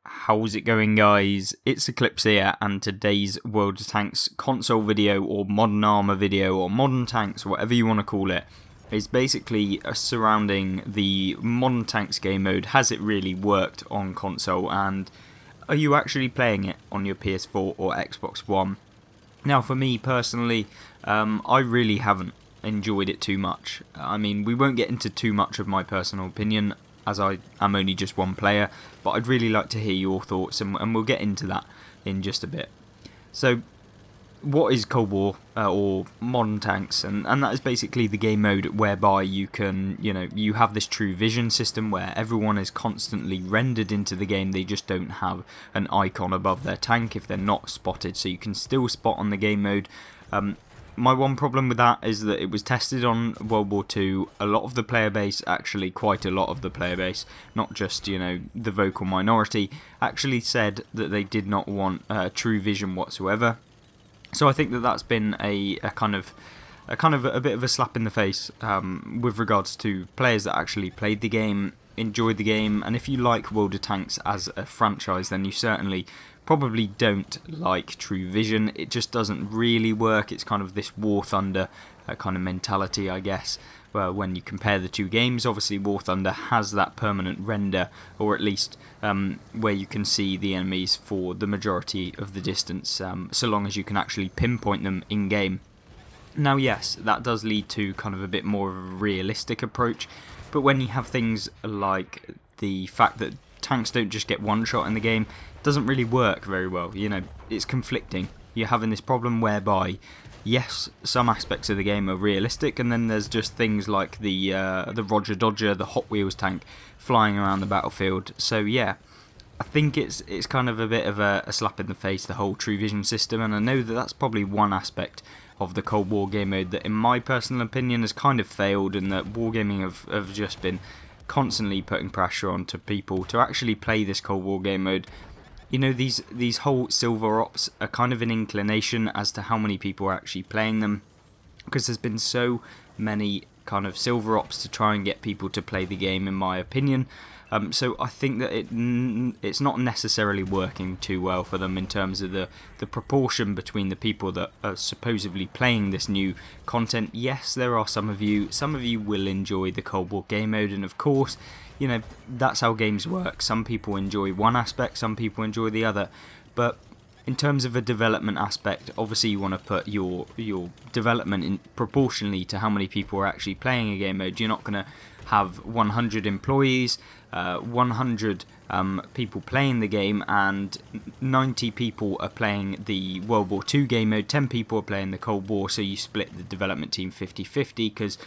How's it going, guys? It's Eclipse here, and today's World of Tanks console video, or Modern Armour video, or Modern Tanks, whatever you want to call it, is basically surrounding the Modern Tanks game mode. Has it really worked on console, and are you actually playing it on your PS4 or Xbox One? Now, for me personally, I really haven't enjoyed it too much. I mean, we won't get into too much of my personal opinion, as I am only just one player, but I'd really like to hear your thoughts, and we'll get into that in just a bit. So, what is Cold War or Modern Tanks? And that is basically the game mode whereby you can, you have this true vision system where everyone is constantly rendered into the game. They just don't have an icon above their tank if they're not spotted, so you can still spot on the game mode. My one problem with that is that it was tested on World War II. A lot of the player base, actually quite a lot of the player base, not just, the vocal minority, actually said that they did not want true vision whatsoever. So I think that that's been a bit of a slap in the face with regards to players that actually played the game, enjoyed the game, and if you like World of Tanks as a franchise, then you certainly probably don't like True Vision. It just doesn't really work. It's kind of this War Thunder kind of mentality, I guess. Well, when you compare the two games, obviously War Thunder has that permanent render, or at least where you can see the enemies for the majority of the distance, so long as you can actually pinpoint them in-game. Now, yes, that does lead to kind of a bit more of a realistic approach, but when you have things like the fact that tanks don't just get one shot in the game, it doesn't really work very well. It's conflicting. You're having this problem whereby, yes, some aspects of the game are realistic, and then there's just things like the Roger Dodger, the Hot Wheels tank, flying around the battlefield. So yeah, I think it's kind of a bit of a slap in the face, the whole True Vision system, and I know that that's probably one aspect of the Cold War game mode that, in my personal opinion, has kind of failed, and that wargaming have just been constantly putting pressure onto people to actually play this Cold War game mode. These whole silver ops are kind of an inclination as to how many people are actually playing them, because there's been so many kind of silver ops to try and get people to play the game, in my opinion. So I think that it's not necessarily working too well for them in terms of the proportion between the people that are supposedly playing this new content. Yes, there are some of you will enjoy the Cold War game mode, and of course, that's how games work. Some people enjoy one aspect, some people enjoy the other, but in terms of a development aspect, obviously you want to put your development in proportionally to how many people are actually playing a game mode. You're not going to have 100 employees, 100 people playing the game, and 90 people are playing the World War II game mode, 10 people are playing the Cold War, so you split the development team 50-50, because,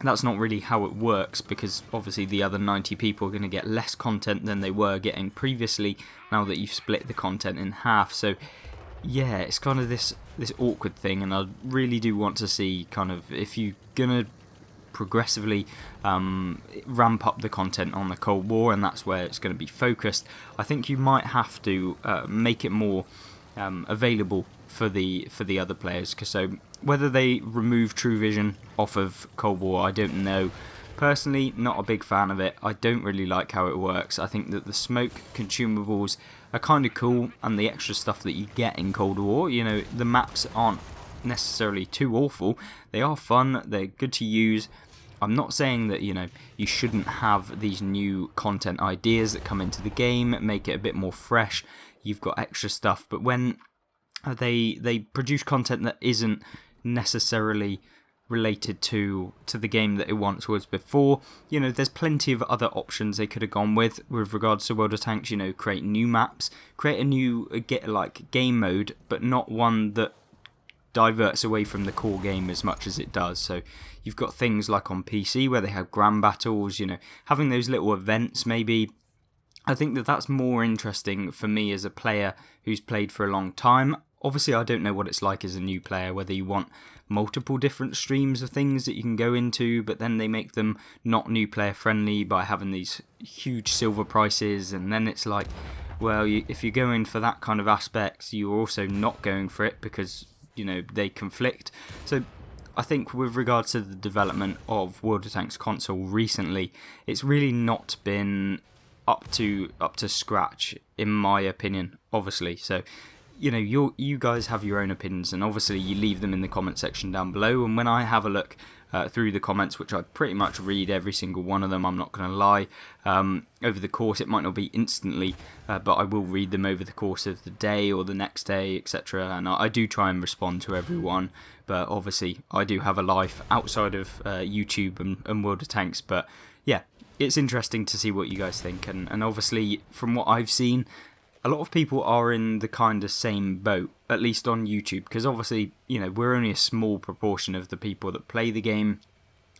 that's not really how it works, because obviously the other 90 people are going to get less content than they were getting previously, now that you've split the content in half. So yeah, it's kind of this awkward thing, and I really do want to see kind of, if you're going to progressively ramp up the content on the Cold War, and that's where it's going to be focused, I think you might have to make it more available for the other players. So whether they remove True Vision off of Cold War, I don't know. Personally, not a big fan of it. I don't really like how it works. I think that the smoke consumables are kind of cool, and the extra stuff that you get in Cold War, the maps aren't necessarily too awful. They are fun, they're good to use. I'm not saying that, you shouldn't have these new content ideas that come into the game, make it a bit more fresh. You've got extra stuff, but when they produce content that isn't necessarily related to the game that it once was before, there's plenty of other options they could have gone with regards to World of Tanks. Create new maps, create a new game mode, but not one that diverts away from the core game as much as it does. So you've got things like on PC where they have grand battles, having those little events maybe. I think that that's more interesting for me as a player who's played for a long time. Obviously, I don't know what it's like as a new player, whether you want multiple different streams of things that you can go into, but then they make them not new player friendly by having these huge silver prices, and then it's like, well, if you're going for that kind of aspects, you're also not going for it because, they conflict. So I think with regards to the development of World of Tanks console recently, it's really not been up to scratch, in my opinion, obviously. So, you know, you guys have your own opinions, and obviously you leave them in the comment section down below. And when I have a look through the comments, which I pretty much read every single one of them, I'm not going to lie, over the course, it might not be instantly, but I will read them over the course of the day or the next day, etc. And I do try and respond to everyone, but obviously I do have a life outside of YouTube and World of Tanks. But yeah, it's interesting to see what you guys think, and obviously from what I've seen, a lot of people are in the kind of same boat, at least on YouTube, because obviously, you know, we're only a small proportion of the people that play the game.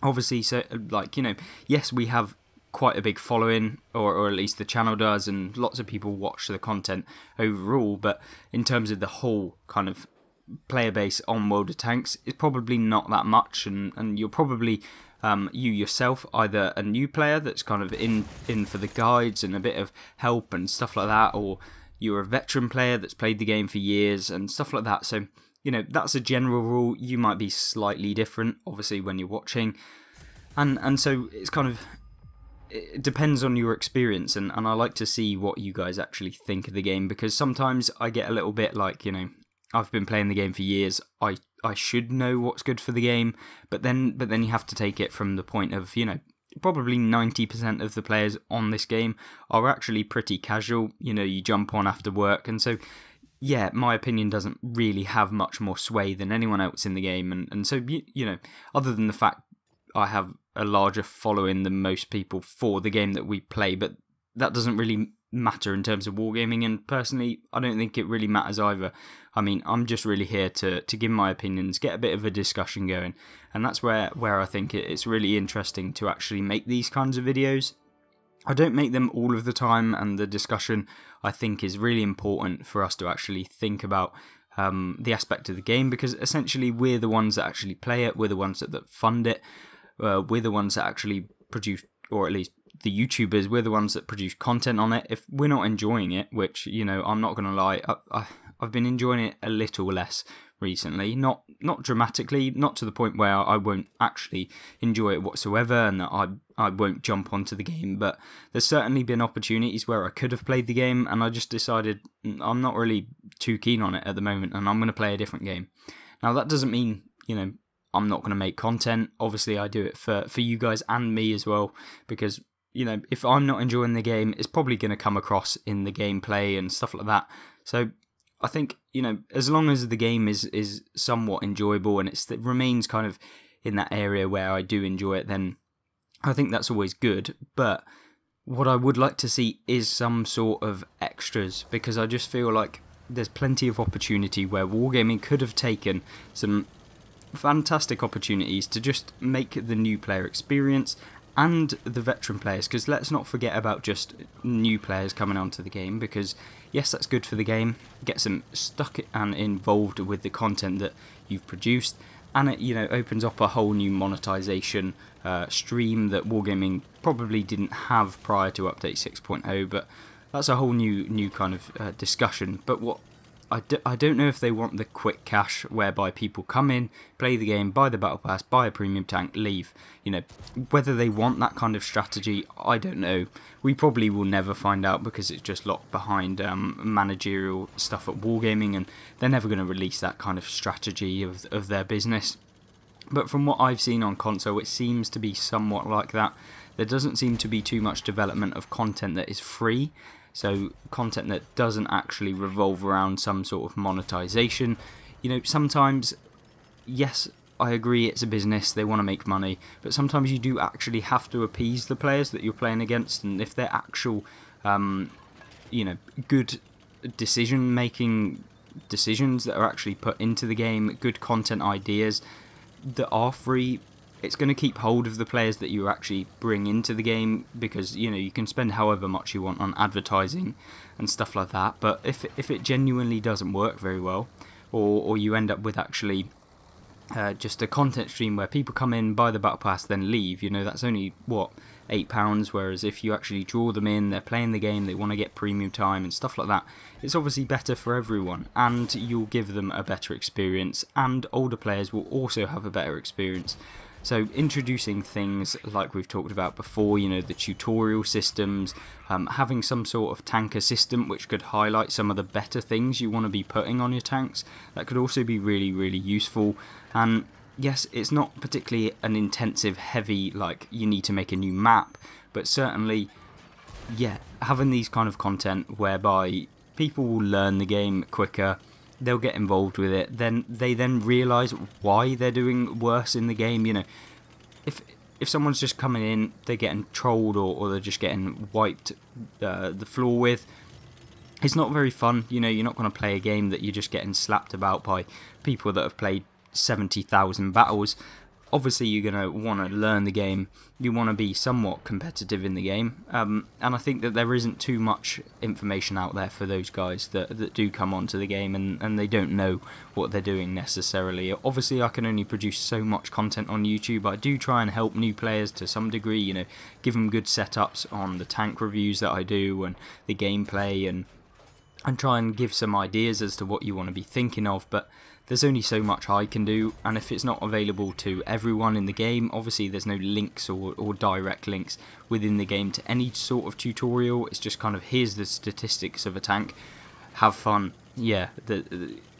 Obviously, so, like, you know, yes, we have quite a big following, or at least the channel does, and lots of people watch the content overall, but in terms of the whole kind of player base on World of Tanks, it's probably not that much, and you're probably... you yourself, either a new player that's kind of in for the guides and a bit of help and stuff like that, or you're a veteran player that's played the game for years and stuff like that. So, you know, that's a general rule. You might be slightly different, obviously, when you're watching. And so it's kind of... it depends on your experience, and I like to see what you guys actually think of the game, because sometimes I get a little bit like, you know, I've been playing the game for years, I should know what's good for the game, but then you have to take it from the point of, you know, probably 90% of the players on this game are actually pretty casual. You know, you jump on after work, and so, yeah, my opinion doesn't really have much more sway than anyone else in the game, and so, you know, other than the fact I have a larger following than most people for the game that we play, but that doesn't really matter in terms of wargaming, and personally I don't think it really matters either. I mean, I'm just really here to give my opinions, get a bit of a discussion going, and that's where I think it's really interesting to actually make these kinds of videos. I don't make them all of the time, and the discussion, I think, is really important for us to actually think about the aspect of the game, because essentially we're the ones that actually play it, we're the ones that fund it, we're the ones that actually produce, or at least the YouTubers, we're the ones that produce content on it. If we're not enjoying it, which, you know, I'm not going to lie, I've been enjoying it a little less recently, not dramatically, not to the point where I won't actually enjoy it whatsoever and that I won't jump onto the game, but there's certainly been opportunities where I could have played the game, and I just decided I'm not really too keen on it at the moment, and I'm going to play a different game. Now, that doesn't mean, you know, I'm not going to make content. Obviously, I do it for you guys and me as well, because, you know, if I'm not enjoying the game, it's probably going to come across in the gameplay and stuff like that. So I think, you know, as long as the game is somewhat enjoyable and it remains kind of in that area where I do enjoy it, then I think that's always good. But what I would like to see is some sort of extras, because I just feel like there's plenty of opportunity where wargaming could have taken some fantastic opportunities to just make the new player experience and the veteran players, because let's not forget about just new players coming onto the game, because yes, that's good for the game, gets them stuck and involved with the content that you've produced, and it, you know, opens up a whole new monetization stream that wargaming probably didn't have prior to update 6.0, but that's a whole new kind of discussion. But what I don't know if they want the quick cash whereby people come in, play the game, buy the battle pass, buy a premium tank, leave. You know, whether they want that kind of strategy, I don't know. We probably will never find out, because it's just locked behind managerial stuff at wargaming, and they're never going to release that kind of strategy of their business. But from what I've seen on console, it seems to be somewhat like that. There doesn't seem to be too much development of content that is free. So content that doesn't actually revolve around some sort of monetization. You know, sometimes, yes, I agree it's a business, they want to make money, but sometimes you do actually have to appease the players that you're playing against, and if they're actual, you know, good decisions that are actually put into the game, good content ideas that are free, it's going to keep hold of the players that you actually bring into the game, because, you know, you can spend however much you want on advertising and stuff like that, but if it genuinely doesn't work very well, or you end up with actually just a content stream where people come in, buy the battle pass, then leave, you know, that's only, what, £8, whereas if you actually draw them in, they're playing the game, they want to get premium time and stuff like that, it's obviously better for everyone, and you'll give them a better experience, and older players will also have a better experience. So introducing things like we've talked about before, you know, the tutorial systems, having some sort of tank assistant which could highlight some of the better things you want to be putting on your tanks, that could also be really, really useful. And yes, it's not particularly an intensive, heavy, like you need to make a new map, but certainly, yeah, having these kind of content whereby people will learn the game quicker, they'll get involved with it, then they realise why they're doing worse in the game. You know, if someone's just coming in, they're getting trolled or they're just getting wiped the floor with, it's not very fun. You know, you're not going to play a game that you're just getting slapped about by people that have played 70,000 battles. Obviously you're going to want to learn the game, you want to be somewhat competitive in the game, and I think that there isn't too much information out there for those guys that do come onto the game and they don't know what they're doing necessarily. Obviously I can only produce so much content on YouTube. I do try and help new players to some degree, you know, give them good setups on the tank reviews that I do and the gameplay, and try and give some ideas as to what you want to be thinking of, but there's only so much I can do, and if it's not available to everyone in the game, obviously there's no links or direct links within the game to any sort of tutorial. It's just kind of, here's the statistics of a tank, have fun. Yeah,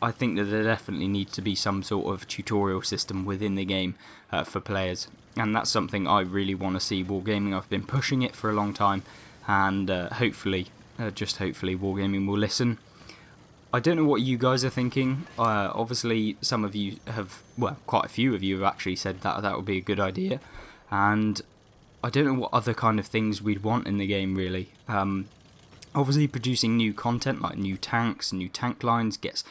I think that there definitely needs to be some sort of tutorial system within the game for players, and that's something I really want to see. Wargaming, I've been pushing it for a long time, and hopefully, just hopefully, Wargaming will listen. I don't know what you guys are thinking. Obviously, some of you have, well, quite a few of you have actually said that would be a good idea. And I don't know what other kind of things we'd want in the game, really. Obviously, producing new content, like new tanks, new tank lines, gets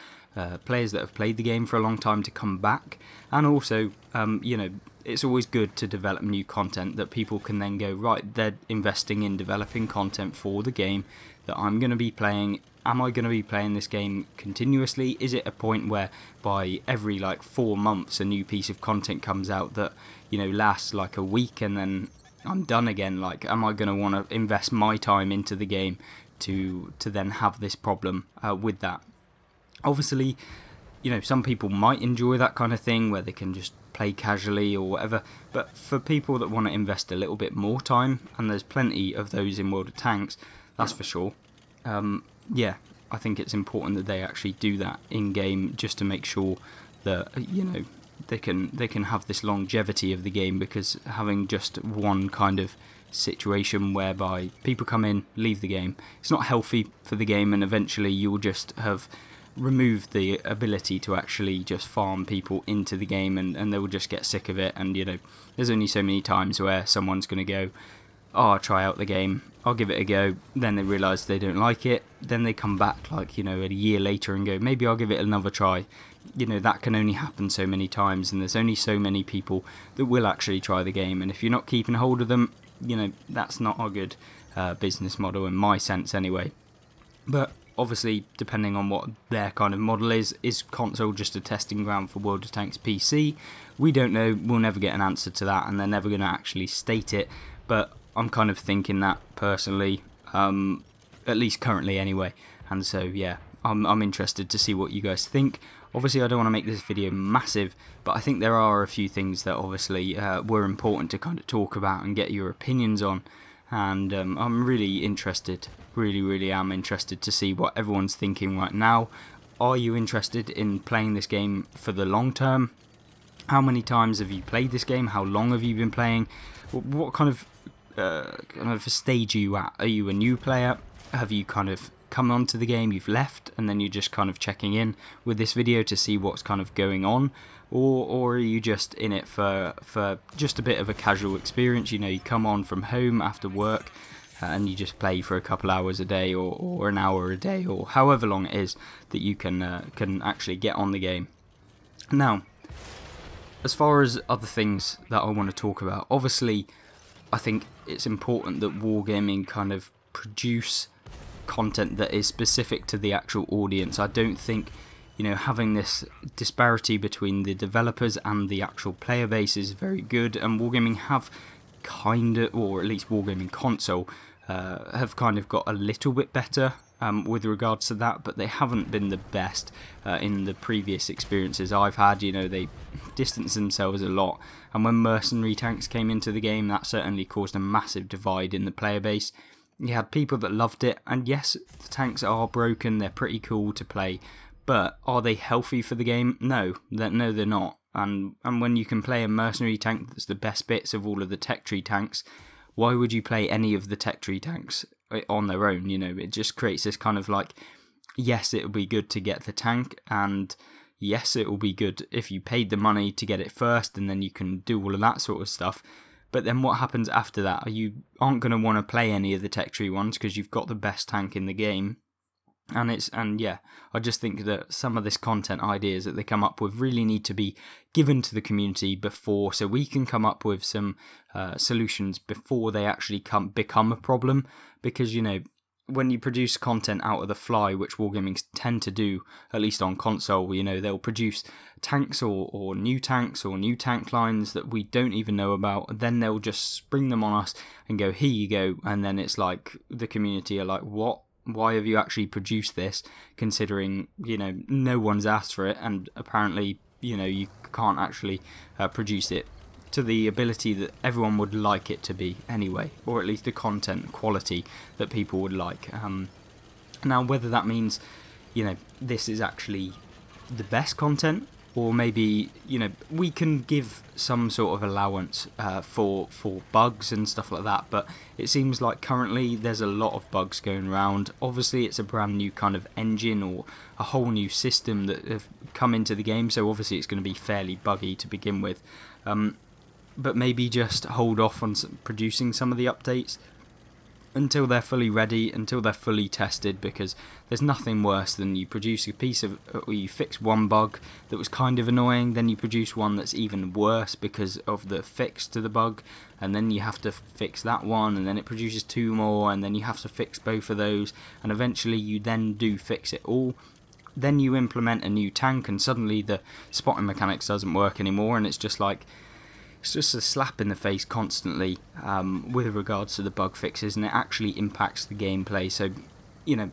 players that have played the game for a long time to come back. And also, you know, it's always good to develop new content that people can then go, right, they're investing in developing content for the game that I'm going to be playing. Am I going to be playing this game continuously? Is it a point where by every like 4 months a new piece of content comes out that, you know, lasts like a week and then I'm done again? Like, am I going to want to invest my time into the game to then have this problem with that? Obviously, you know, some people might enjoy that kind of thing where they can just play casually or whatever, but for people that want to invest a little bit more time, and there's plenty of those in World of Tanks, that's for sure. Yeah, I think it's important that they actually do that in game, just to make sure that, you know, they can have this longevity of the game, because having just one kind of situation whereby people come in, leave the game, it's not healthy for the game, and eventually you'll just have removed the ability to actually just farm people into the game, and they will just get sick of it. And, you know, there's only so many times where someone's going to go, oh, I'll try out the game, I'll give it a go, then they realise they don't like it, then they come back like, you know, a year later and go, maybe I'll give it another try. You know, that can only happen so many times, and there's only so many people that will actually try the game, and if you're not keeping hold of them, you know, that's not a good business model in my sense anyway. But obviously, depending on what their kind of model is console just a testing ground for World of Tanks PC? We don't know, we'll never get an answer to that, and they're never going to actually state it, but I'm kind of thinking that personally, at least currently anyway. And so yeah, I'm interested to see what you guys think. Obviously I don't want to make this video massive, but I think there are a few things that obviously were important to kind of talk about and get your opinions on. And I'm really interested, really am interested to see what everyone's thinking right now. Are you interested in playing this game for the long term? How many times have you played this game? How long have you been playing? What kind of stage are you at? Are you a new player? Have you kind of come onto the game, you've left, and then you're just kind of checking in with this video to see what's kind of going on? Or are you just in it for just a bit of a casual experience? You know, you come on from home after work and you just play for a couple hours a day, or an hour a day, or however long it is that you can actually get on the game. Now, as far as other things that I want to talk about, obviously I think it's important that Wargaming kind of produce content that is specific to the actual audience. I don't think, you know, having this disparity between the developers and the actual player base is very good, and Wargaming have kind of, or at least Wargaming Console, have kind of got a little bit better with regards to that, but they haven't been the best in the previous experiences I've had. You know, they distanced themselves a lot, and when mercenary tanks came into the game, that certainly caused a massive divide in the player base. You had people that loved it, and yes, the tanks are broken, they're pretty cool to play, but are they healthy for the game? No, they're not. And when you can play a mercenary tank that's the best bits of all of the tech tree tanks, why would you play any of the tech tree tanks on their own? You know, it just creates this kind of like, yes, it'll be good to get the tank, and yes, it will be good if you paid the money to get it first, and then you can do all of that sort of stuff. But then what happens after that? You aren't going to want to play any of the tech tree ones because you've got the best tank in the game. And yeah, I just think that some of this content ideas that they come up with really need to be given to the community before, so we can come up with some solutions before they actually become a problem. Because, you know, when you produce content out of the fly, which wargaming tend to do, at least on console, you know, they'll produce tanks or new tank lines that we don't even know about. Then they'll just spring them on us and go, here you go. And then it's like the community are like, what? Why have you actually produced this, considering, you know, no one's asked for it, and apparently, you know, you can't actually produce it to the ability that everyone would like it to be anyway, or at least the content quality that people would like. Now, whether that means, you know, this is actually the best content, or maybe, you know, we can give some sort of allowance for bugs and stuff like that, but it seems like currently there's a lot of bugs going around. Obviously it's a brand new kind of engine or a whole new system that have come into the game, so obviously it's going to be fairly buggy to begin with, but maybe just hold off on producing some of the updates until they're fully ready, until they're fully tested, because there's nothing worse than you produce a piece of, or you fix one bug that was kind of annoying, then you produce one that's even worse because of the fix to the bug, and then you have to fix that one, and then it produces two more, and then you have to fix both of those, and eventually you then do fix it all. Then you implement a new tank, and suddenly the spotting mechanics doesn't work anymore, and it's just like, it's just a slap in the face constantly with regards to the bug fixes, and it actually impacts the gameplay. So, you know,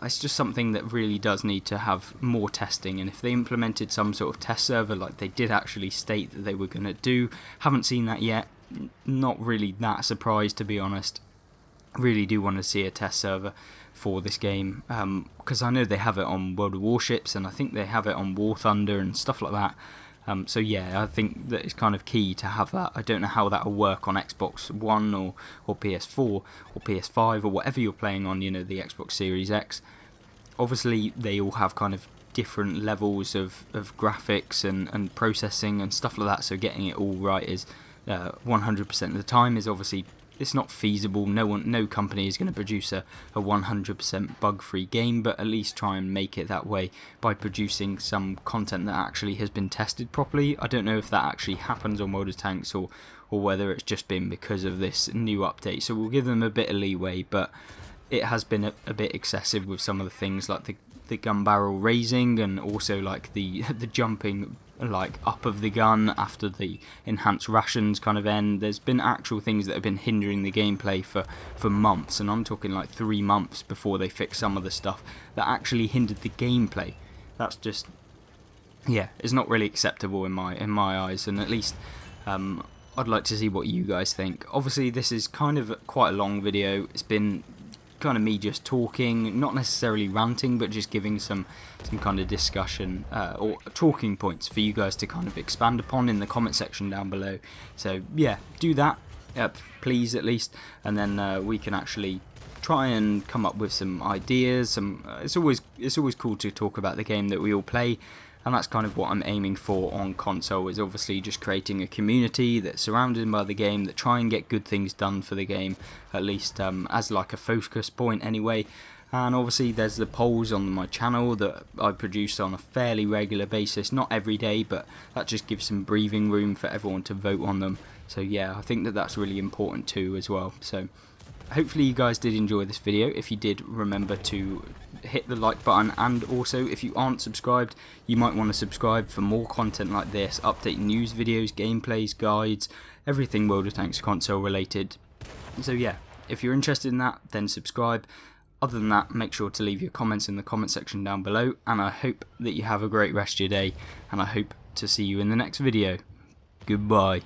it's just something that really does need to have more testing, and if they implemented some sort of test server like they did actually state that they were going to do, haven't seen that yet, not really that surprised, to be honest. Really do want to see a test server for this game, because I know they have it on World of Warships, and I think they have it on War Thunder and stuff like that. So yeah, I think that it's kind of key to have that. I don't know how that will work on Xbox One or PS4 or PS5 or whatever you're playing on, you know, the Xbox Series X. Obviously, they all have kind of different levels of graphics and processing and stuff like that, so getting it all right is 100% of the time is obviously, it's not feasible. No company is going to produce a 100% bug-free game, but at least try and make it that way by producing some content that actually has been tested properly. I don't know if that actually happens on World of Tanks or whether it's just been because of this new update. So we'll give them a bit of leeway, but it has been a bit excessive with some of the things like the gun barrel raising, and also like the jumping like up of the gun after the enhanced rations kind of end. There's been actual things that have been hindering the gameplay for months, and I'm talking like 3 months before they fix some of the stuff that actually hindered the gameplay. That's just, yeah, it's not really acceptable in my eyes, and at least I'd like to see what you guys think. Obviously this is kind of quite a long video. It's been kind of me just talking, not necessarily ranting, but just giving some kind of discussion or talking points for you guys to kind of expand upon in the comment section down below. So yeah, do that, please, at least, and then we can actually try and come up with some ideas. It's always cool to talk about the game that we all play, and that's kind of what I'm aiming for on console, is obviously just creating a community that's surrounded by the game, that try and get good things done for the game, at least as like a focus point anyway. And obviously there's the polls on my channel that I produce on a fairly regular basis, not every day, but that just gives some breathing room for everyone to vote on them. So yeah, I think that that's really important too as well. So hopefully you guys did enjoy this video. If you did, remember to hit the like button, and also if you aren't subscribed, you might want to subscribe for more content like this, update news videos, gameplays, guides, everything World of Tanks console related. So yeah, If you're interested in that, then subscribe. Other than that, make sure to leave your comments in the comment section down below, and I hope that you have a great rest of your day, and I hope to see you in the next video. Goodbye.